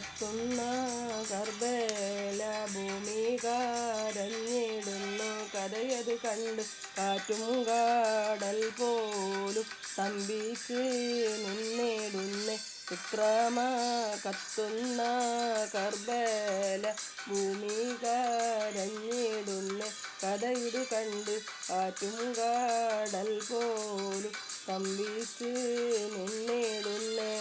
കത്തുന്ന കർബല ഭൂമി കരഞ്ഞിടുന്നു. കഥയത് കണ്ട് കാറ്റും കാടൽ പോലും സ്തംഭിച്ച് നിന്നിടുന്നേ. വിക്രമ കത്തുന്ന കർബല ഭൂമി കരഞ്ഞിടുന്നേ. കഥയിത് കണ്ട് കാറ്റും കാടൽ പോലും സ്തംഭിച്ച് നിന്നിടുന്നേ.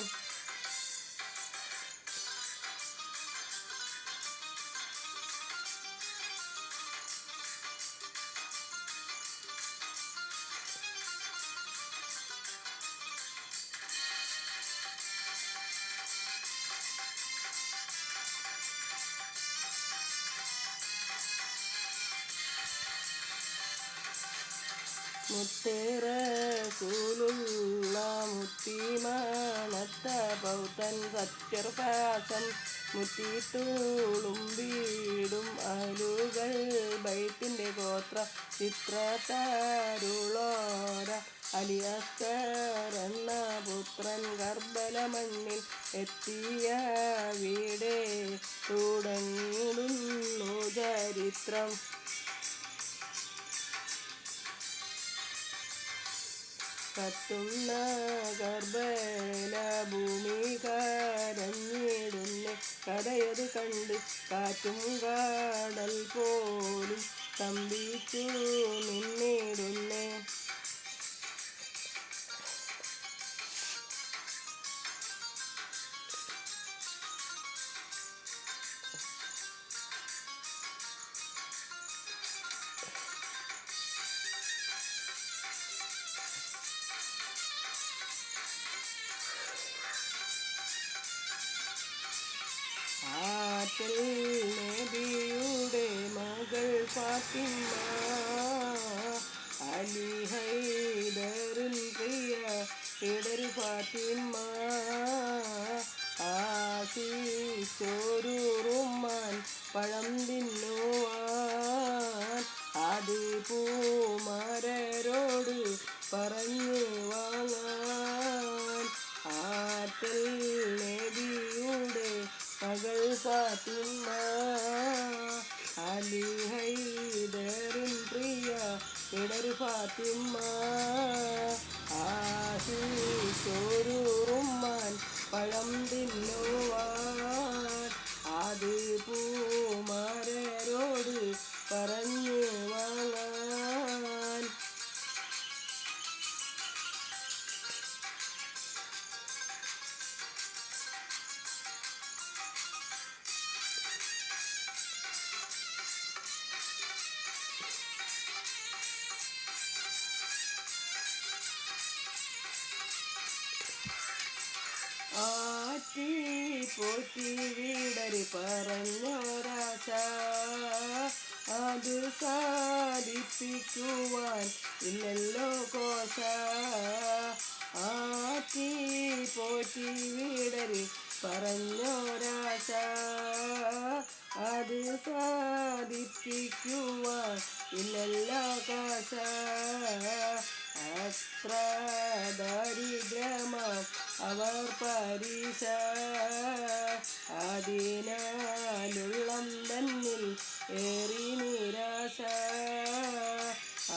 മുത്തേറസൂലുള്ള മുത്തിമണത്ത പൗത്തൻ സത്യർപാസം മുത്തിത്തുളുമ്പിടും അലുകൾ ബൈത്തിൻ്റെ ഗോത്ര ചിത്രത്താരുളോര അലിയസ്കർ എന്ന പുത്രൻ കർബല മണ്ണിൽ എത്തിയ വീടേ തുടങ്ങിടുന്നു ചരിത്രം. കത്തുന്ന കർബല ഭൂമി കരഞ്ഞിടുന്നേ. കഥയത് കണ്ട് കാറ്റും കാടൽ പോലും സ്തംഭിച്ചു നിന്നിടുന്നേ. ആറ്റൽ നബിയുടെ മകൾ ഫാത്തിമ അലി ഹൈദറിൻ പ്രിയ ഇടർ ഫാത്തിമ ആശിച്ചൊരു റുമ്മാൻ പഴം തിന്നുവാൻ അതിപൂമാരോട് പറഞ്ഞു വാങ്ങാൻ. ആറ്റൽ നബിയുടെ മകൾ ഫാത്തിമ അലി ഹൈദറിൻ പ്രിയ ഇടർ ഫാത്തിമ ആശിച്ചൊരു റുമ്മാൻ പഴം തിന്നുവാൻ അതിപൂമാരോട് പറഞ്ഞു വാങ്ങാൻ. ആറ്റി പോറ്റി വീടരി പറഞ്ഞൊരാശ അത് സാധിപ്പിക്കുവാൻ ഇല്ലല്ലോ കോശ. ആറ്റി പോറ്റി വീടരി പറഞ്ഞൊരാശ അത് സാധിപ്പിക്കുവാൻ ഇല്ലല്ലോ കോശ. അത്ര ദരിദ്രമാം അവർ പരീക്ഷ അതിനാലുള്ളം തന്നിൽ ഏറി നിരാശ.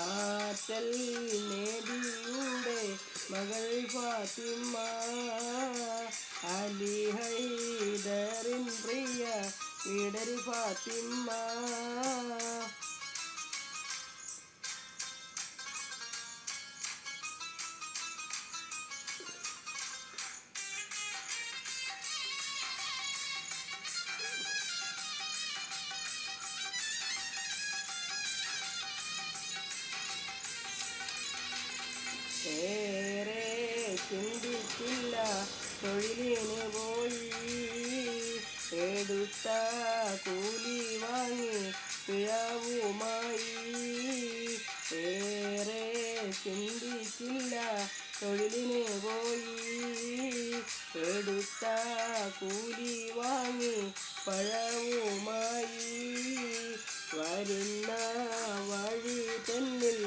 ആറ്റൽ നബിയുടെ മകൾ ഫാത്തിമ അലി ഹൈദറിൻ പ്രിയ ഇടർ ഫാത്തിമ ഏറെ ചിന്തിച്ചില്ല തൊഴിലിന് പോയി എടുത്ത കൂലി വാങ്ങി പിഴവുമായി. ഏറെ ചിന്തിച്ചില്ല തൊഴിലിന് പോയി എടുത്ത കൂലി വാങ്ങി പഴവുമായി. വരുന്ന വഴി തന്നിൽ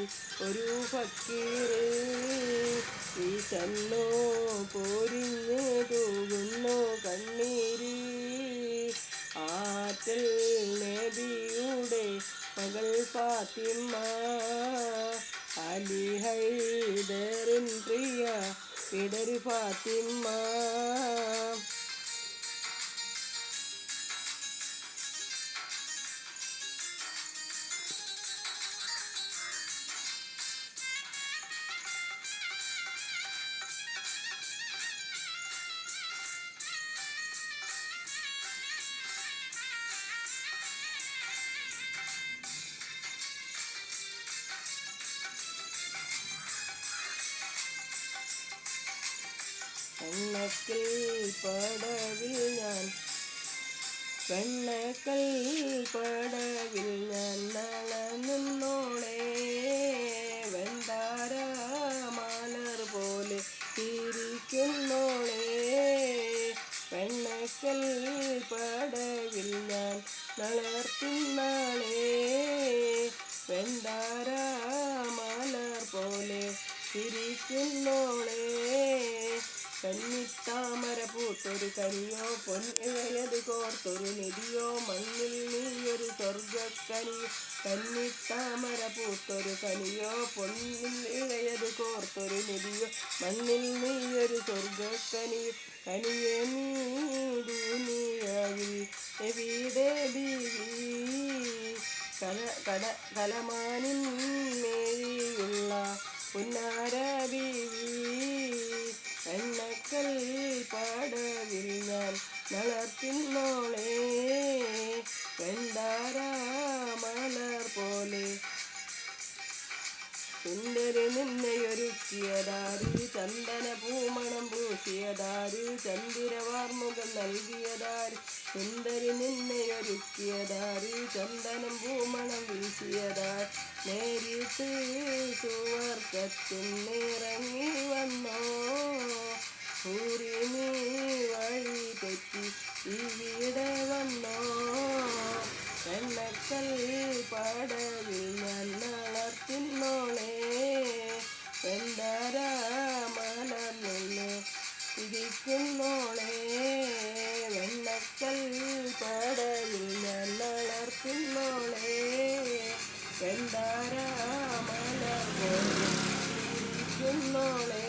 ഒരു ഫക്കീർ ഈശന്നോ പോരിഞ്ഞു തൂകുന്നു കണ്ണീര്. ഫാത്തിമ അലി ഹൈദറിൻ പ്രിയ വിടരു ഫാത്തിമ. വെണ്ണക്കൽ പടവിൽ ഞാൻ നാളെ നിന്നോളെ വെണ്ടാര മലർ പോലെ തിരിക്കുന്നോളെ. വെണ്ണക്കൽ പടവിൽ ഞാൻ നളർത്തിന്നാളെ വെണ്ടാര മലർ പോലെ തിരിക്കുന്നോളെ. കന്നിത്താമര പൂത്തൊരു കനിയോ പൊന്നിഴയത് കോർത്തൊരു നിധിയോ മണ്ണിൽ നീയൊരു സ്വർഗക്കനിയോ. കന്നിത്താമര പൂത്തൊരു കനിയോ പൊന്നിൽ ഇഴയത് കോർത്തൊരു നിധിയോ മണ്ണിൽ നീയൊരു സ്വർഗക്കനിയോ. കനിയെ നീ ദുനിയാവിൽ എവിടെ ബീവി കലമാനിൻ മേരിയുള്ള പുന്നാര ബീവി. വെണ്ണക്കൽ പടവിൽ ഞാൻ നളർത്തിന്നോളെ വെണ്ടാര മലർ പോലെ. സുന്ദരി നിന്നെയൊരുക്കിയതാര് ചന്ദന പൂമണം പൂശിയതാര് ചന്ദിരവാർമുഖം നൽകിയതാര്. സുന്ദരി നിന്നെയൊരുക്കിയതാര് ചന്ദനം പൂമണം വീശിയതാര്. നേരിട്ട് സുവർക്കത്തിൽ നിറങ്ങി വന്നോ ൂരി നീ വഴി തെറ്റി ഇവിടെ വന്നോ. വെണ്ണക്കൽ പടവിൽ ഞാൻ നളർത്തിന്നോളെ വെണ്ടാര മലർന്ന് ഇരിക്കുന്നോളെ. വെണ്ണക്കൽ പടവിൽ ഞാൻ നളർത്തിന്നോളെ വെണ്ടാര മലർ പോലെ ഇരിക്കുന്നോളെ.